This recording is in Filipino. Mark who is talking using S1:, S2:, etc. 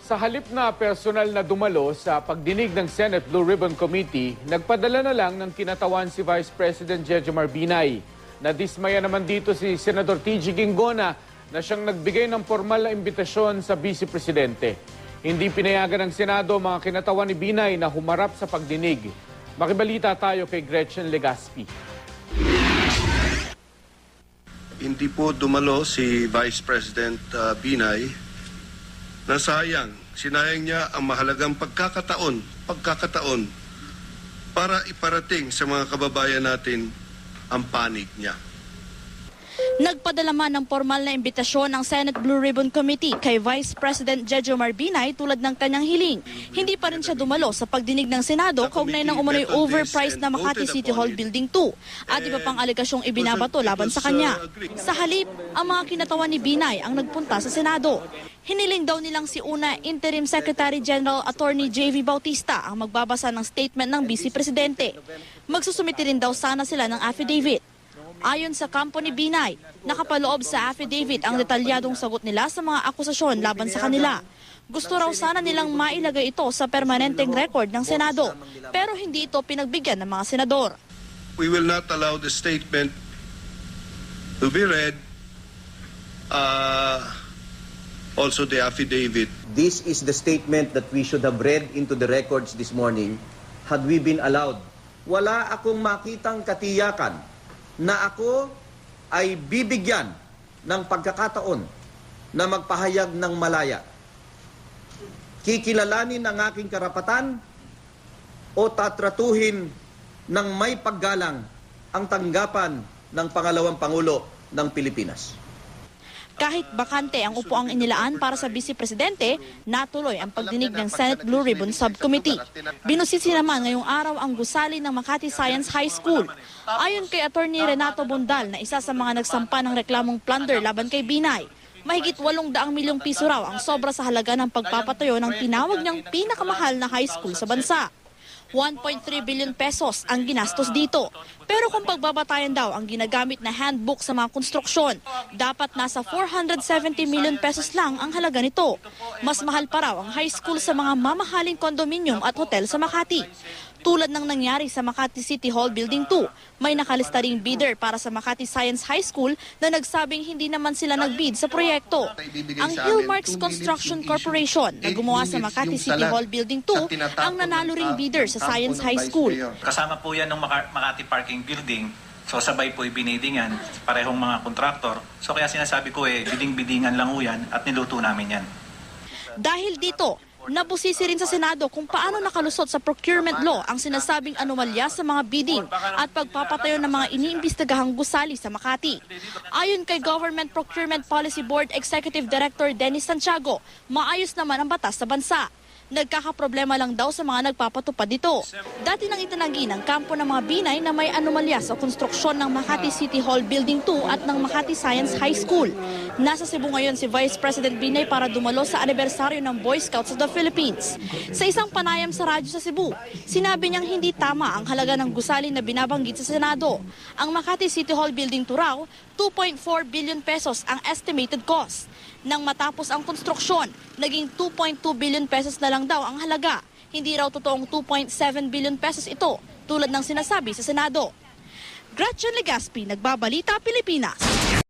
S1: Sa halip na personal na dumalo sa pagdinig ng Senate Blue Ribbon Committee, nagpadala na lang ng kinatawan si Vice President Jejomar Binay. Nadismaya naman dito si Senador TG Ginggona na siyang nagbigay ng formal na imbitasyon sa Vice Presidente. Hindi pinayagan ng Senado mga kinatawan ni Binay na humarap sa pagdinig. Makibalita tayo kay Gretchen Legaspi.
S2: Hindi po dumalo si Vice President Binay na sinayang niya ang mahalagang pagkakataon para iparating sa mga kababayan natin ang panig niya.
S3: Nagpadala man ng formal na imbitasyon ng Senate Blue Ribbon Committee kay Vice President Jejomar Binay tulad ng kanyang hiling. Hindi pa rin siya dumalo sa pagdinig ng Senado kaugnay ng umano'y overpriced na Makati City Hall Building 2 at iba pang alekasyong ibinabato laban sa kanya. Sa halip, ang mga kinatawan ni Binay ang nagpunta sa Senado. Hiniling daw nilang si una Interim Secretary General Attorney J.V. Bautista ang magbabasa ng statement ng Vice Presidente. Magsusumiti rin daw sana sila ng affidavit. Ayon sa kampo ni Binay, nakapaloob sa affidavit ang detalyadong sagot nila sa mga akusasyon laban sa kanila. Gusto raw sana nilang mailagay ito sa permanenteng record ng Senado, pero hindi ito pinagbigyan ng mga senador.
S2: We will not allow the statement to be read, also the affidavit.
S4: This is the statement that we should have read into the records this morning had we been allowed. Wala akong makitang katiyakan na ako ay bibigyan ng pagkakataon na magpahayag ng malaya. Kikilalanin ang aking karapatan o tatratuhin ng may paggalang ang tanggapan ng pangalawang Pangulo ng Pilipinas.
S3: Kahit bakante ang upuang inilaan para sa Vice Presidente, natuloy ang pagdinig ng Senate Blue Ribbon Subcommittee. Binusisi naman ngayong araw ang gusali ng Makati Science High School. Ayon kay Attorney Renato Bondal na isa sa mga nagsampa ng reklamong plunder laban kay Binay, mahigit 800 milyong piso raw ang sobra sa halaga ng pagpapatayo ng tinawag niyang pinakamahal na high school sa bansa. 1.3 billion pesos ang ginastos dito. Pero kung pagbabatayan daw ang ginagamit na handbook sa mga konstruksyon, dapat nasa 470 million pesos lang ang halaga nito. Mas mahal pa raw ang high school sa mga mamahaling kondominium at hotel sa Makati. Tulad ng nangyari sa Makati City Hall Building 2, may nakalista ring bidder para sa Makati Science High School na nagsabing hindi naman sila nagbid sa proyekto. Ang Hillmarks Construction Corporation na gumawa sa Makati City Hall Building 2 ang nanalo ring bidder sa Science High School.
S5: Kasama po yan ng Makati Parking Building. So sabay po ibinidingan, parehong mga kontraktor. So kaya sinasabi ko biding-bidingan lang po yan at niluto namin yan.
S3: Dahil dito, nabusisi rin sa Senado kung paano nakalusot sa procurement law ang sinasabing anomalya sa mga bidding at pagpapatayo ng mga iniimbestigahang gusali sa Makati. Ayon kay Government Procurement Policy Board Executive Director Dennis Santiago, maayos naman ang batas sa bansa. Nagkakaproblema lang daw sa mga nagpapatupad dito. Dati nang itinanggi ng kampo ng mga Binay na may anomalya sa konstruksyon ng Makati City Hall Building 2 at ng Makati Science High School. Nasa Cebu ngayon si Vice President Binay para dumalo sa anibersaryo ng Boy Scouts of the Philippines. Sa isang panayam sa radyo sa Cebu, sinabi niyang hindi tama ang halaga ng gusali na binabanggit sa Senado. Ang Makati City Hall Building 2 raw, 2.4 billion pesos ang estimated cost. Nang matapos ang konstruksyon, naging 2.2 billion pesos na lang daw ang halaga. Hindi raw totoong 2.7 billion pesos ito, tulad ng sinasabi sa Senado. Gretchen Legaspi, Nagbabalita, Pilipinas.